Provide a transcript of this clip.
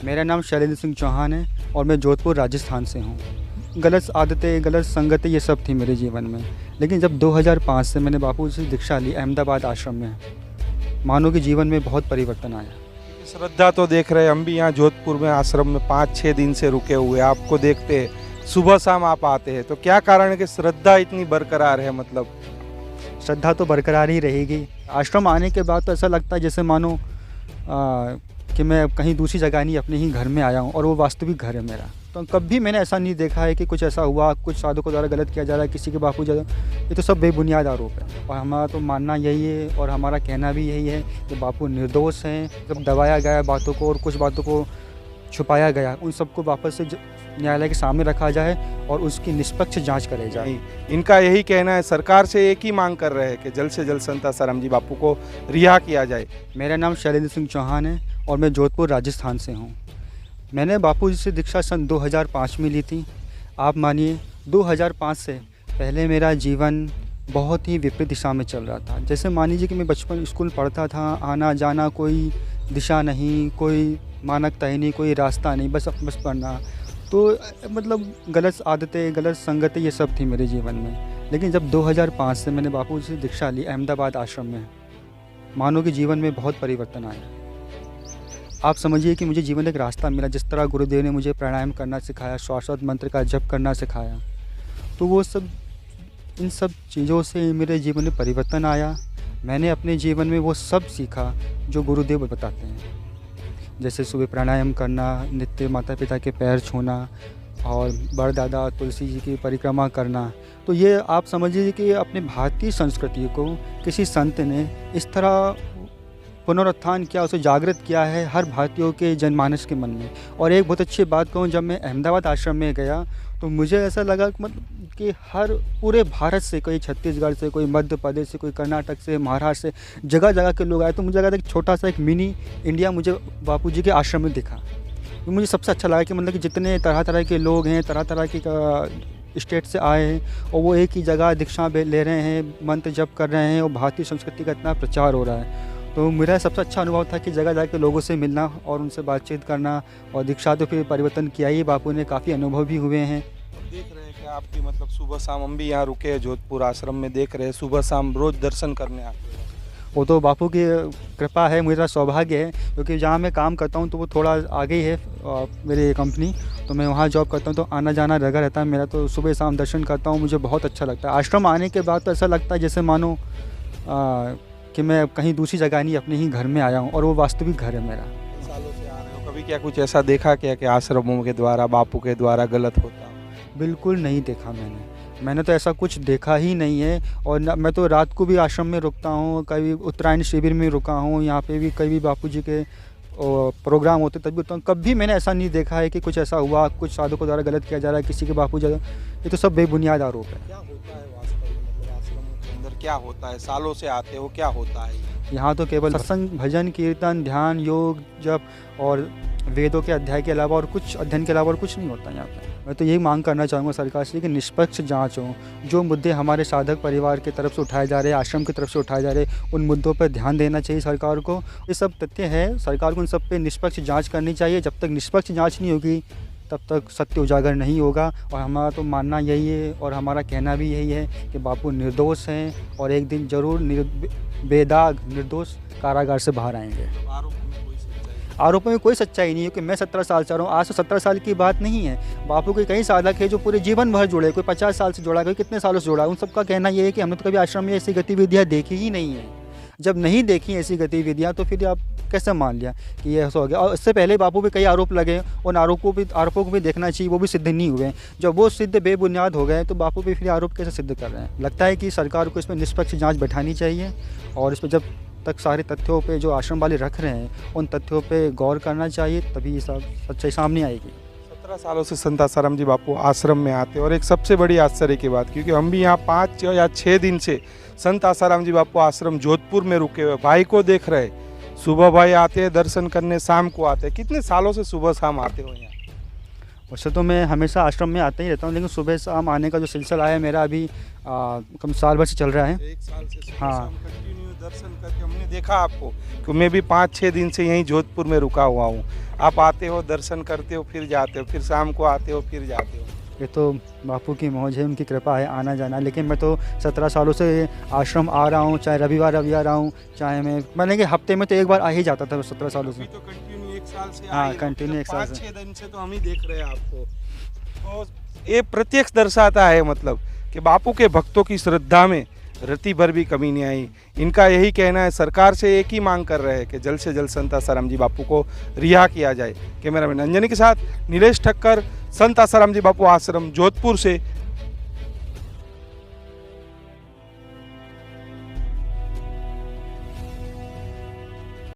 मेरा नाम शैलेंद्र सिंह चौहान है और मैं जोधपुर राजस्थान से हूँ। गलत आदतें, गलत संगतें ये सब थी मेरे जीवन में। लेकिन जब 2005 से मैंने बापू से दीक्षा ली अहमदाबाद आश्रम में, मानो कि जीवन में बहुत परिवर्तन आया। श्रद्धा तो देख रहे हैं, हम भी यहाँ जोधपुर में आश्रम में 5-6 दिन से रुके हुए, आपको देखते हैं सुबह शाम आप आते हैं, तो क्या कारण है कि श्रद्धा इतनी बरकरार है? मतलब श्रद्धा तो बरकरार ही रहेगी। आश्रम आने के बाद तो ऐसा लगता है जैसे मानो कि मैं कहीं दूसरी जगह नहीं, अपने ही घर में आया हूँ और वो वास्तविक घर है मेरा। तो कभी मैंने ऐसा नहीं देखा है कि कुछ ऐसा हुआ, कुछ साधुओं द्वारा गलत किया जा रहा है, किसी के बापू ज़्यादा, ये तो सब बेबुनियाद आरोप है। और हमारा तो मानना यही है और हमारा कहना भी यही है कि बापू निर्दोष हैं। जब दबाया गया बातों को और कुछ बातों को छुपाया गया, उन सबको वापस से न्यायालय के सामने रखा जाए और उसकी निष्पक्ष जांच करे जाए। इनका यही कहना है, सरकार से एक ही मांग कर रहे हैं कि जल्द से जल्द संत आसाराम जी बापू को रिहा किया जाए। मेरा नाम शैलेंद्र सिंह चौहान है और मैं जोधपुर राजस्थान से हूँ। मैंने बापू जी से दीक्षा सन 2005 में ली थी। आप मानिए 2005 से पहले मेरा जीवन बहुत ही विपरीत दिशा में चल रहा था। जैसे मान लीजिए कि मैं बचपन स्कूल पढ़ता था, आना जाना, कोई दिशा नहीं, कोई मानक तय नहीं, कोई रास्ता नहीं, बस पढ़ना। तो मतलब गलत आदतें, गलत संगतें ये सब थी मेरे जीवन में। लेकिन जब 2005 से मैंने बापू जी से दीक्षा ली अहमदाबाद आश्रम में, मानो कि जीवन में बहुत परिवर्तन आया। आप समझिए कि मुझे जीवन एक रास्ता मिला। जिस तरह गुरुदेव ने मुझे प्राणायाम करना सिखाया, शाश्वत मंत्र का जप करना सिखाया, तो वो सब, इन सब चीज़ों से मेरे जीवन में परिवर्तन आया। मैंने अपने जीवन में वो सब सीखा जो गुरुदेव बताते हैं, जैसे सुबह प्राणायाम करना, नित्य माता पिता के पैर छूना और बड़ दादा तुलसी जी की परिक्रमा करना। तो ये आप समझिए कि अपने भारतीय संस्कृति को किसी संत ने इस तरह पुनरुत्थान किया, उसे जागृत किया है हर भारतीयों के जनमानस के मन में। और एक बहुत अच्छी बात कहूँ, जब मैं अहमदाबाद आश्रम में गया तो मुझे ऐसा लगा कि हर पूरे भारत से, कोई छत्तीसगढ़ से, कोई मध्य प्रदेश से, कोई कर्नाटक से, महाराष्ट्र से, जगह जगह के लोग आए। तो मुझे लगा था कि छोटा सा एक मिनी इंडिया मुझे बापू जी के आश्रम में दिखा। तो मुझे सबसे अच्छा लगा कि मतलब कि जितने तरह तरह के लोग हैं, तरह तरह के स्टेट से आए हैं और वो एक ही जगह दीक्षा ले रहे हैं, मंत्र जप कर रहे हैं और भारतीय संस्कृति का इतना प्रचार हो रहा है। तो मेरा सबसे अच्छा अनुभव था कि जगह जगह के लोगों से मिलना और उनसे बातचीत करना। और दीक्षा तो फिर परिवर्तन किया ही, बापू ने काफ़ी अनुभव भी हुए हैं। देख रहे हैं कि आपकी मतलब सुबह शाम, हम भी यहाँ रुके हैं जोधपुर आश्रम में, देख रहे हैं सुबह शाम रोज़ दर्शन करने आते हैं। वो तो बापू की कृपा है, मेरा सौभाग्य है, क्योंकि जहाँ मैं काम करता हूँ तो वो थोड़ा आगे ही है मेरी कंपनी। तो मैं वहाँ जॉब करता हूँ, तो आना जाना लगा रहता है मेरा। तो सुबह शाम दर्शन करता हूँ, मुझे बहुत अच्छा लगता है। आश्रम आने के बाद तो ऐसा लगता है जैसे मानो कि मैं कहीं दूसरी जगह नहीं, अपने ही घर में आया हूँ और वो वास्तविक घर है मेरा। सालों से आ रहे हो, कभी क्या कुछ ऐसा देखा क्या कि आश्रमों के द्वारा, बापू के द्वारा गलत होता? बिल्कुल नहीं देखा मैंने तो ऐसा कुछ देखा ही नहीं है। और मैं तो रात को भी आश्रम में रुकता हूँ, कभी उत्तरायण शिविर में रुका हूँ, यहाँ पे भी कभी बापू जी के प्रोग्राम होते तब भी रुकता हूँ। कभी मैंने ऐसा नहीं देखा है कि कुछ ऐसा हुआ, कुछ साधुओं द्वारा गलत किया जा रहा है, किसी के बापू ज़्यादा, ये तो सब बेबुनियाद आरोप है। क्या होता है वास्तव में, मतलब आश्रमों के अंदर क्या होता है? सालों से आते हो, क्या होता है? यहाँ तो केवल सत्संग, भजन, कीर्तन, ध्यान, योग, जप और वेदों के अध्याय के अलावा और कुछ अध्ययन के अलावा और कुछ नहीं होता यहाँ पे। मैं तो यही मांग करना चाहूँगा सरकार से कि निष्पक्ष जांच हो। जो मुद्दे हमारे साधक परिवार की तरफ से उठाए जा रहे हैं, आश्रम की तरफ से उठाए जा रहे हैं, उन मुद्दों पर ध्यान देना चाहिए सरकार को। ये सब तथ्य है, सरकार को उन सब पे निष्पक्ष जाँच करनी चाहिए। जब तक निष्पक्ष जाँच नहीं होगी तब तक सत्य उजागर नहीं होगा। और हमारा तो मानना यही है और हमारा कहना भी यही है कि बापू निर्दोष हैं और एक दिन ज़रूर बेदाग निर्दोष कारागार से बाहर आएंगे। आरोपों में कोई सच्चाई नहीं है, कि मैं 17 साल से रहा हूँ। आज तो 17 साल की बात नहीं है। बापू के कई साधक है जो पूरे जीवन भर जुड़े, कोई 50 साल से जुड़ा, कोई कितने सालों से जुड़ा। उन सबका कहना ये है कि हमने तो कभी आश्रम में ऐसी गतिविधियाँ देखी ही नहीं है। जब नहीं देखी ऐसी गतिविधियाँ तो फिर आप कैसे मान लिया कि ये ऐसा हो गया? और इससे पहले बापू पे कई आरोप लगे, उन आरोपों को भी देखना चाहिए, वो भी सिद्ध नहीं हुए। जब वो सिद्ध बेबुनियाद हो गए तो बापू पे फिर आरोप कैसे सिद्ध कर रहे हैं? लगता है कि सरकार को इसमें निष्पक्ष जाँच बैठानी चाहिए और इस पर जब तक सारे तथ्यों पे जो आश्रम वाले रख रहे हैं उन तथ्यों पे गौर करना चाहिए, तभी ये सब सच्चाई सामने आएगी। 17 सालों से संत आसाराम जी बापू आश्रम में आते, और एक सबसे बड़ी आश्चर्य की बात, क्योंकि हम भी यहाँ 5 या 6 दिन से संत आसाराम जी बापू आश्रम जोधपुर में रुके हुए, भाई को देख रहे। सुबह भाई आते हैं दर्शन करने, शाम को आते हैं। कितने सालों से सुबह शाम आते हो यहाँ? वैसे तो मैं हमेशा आश्रम में आता ही रहता हूँ, लेकिन सुबह शाम आने का जो सिलसिला है मेरा अभी कम साल भर से चल रहा है। एक साल से सुबह हाँ। शाम कंटिन्यू दर्शन करके हमने देखा आपको कि मैं भी 5-6 दिन से यहीं जोधपुर में रुका हुआ हूँ। आप आते हो, दर्शन करते हो, फिर जाते हो, फिर शाम को आते हो, फिर जाते हो। ये तो बापू की मौज है, उनकी कृपा है आना जाना। लेकिन मैं तो 17 सालों से आश्रम आ रहा हूँ, चाहे रविवार रविवार आऊँ, चाहे मैंने कि हफ्ते में तो एक बार आ ही जाता था 17 सालों अभी से। तो कंटिन्यू एक साल से हाँ, आए हो, कंटिन्यू मतलब एक साल से। 5-6 दिन से तो हम ही देख रहे हैं आपको। तो ये प्रत्यक्ष दर्शाता है मतलब कि बापू के भक्तों की श्रद्धा में रति भर भी कमी नहीं आई। इनका यही कहना है, सरकार से एक ही मांग कर रहे हैं कि जल्द से जल्द संत आसाराम जी बापू को रिहा किया जाए। कैमरामैन अंजनी के साथ नीलेश ठक्कर, संत आसाराम जी बापू आश्रम जोधपुर से।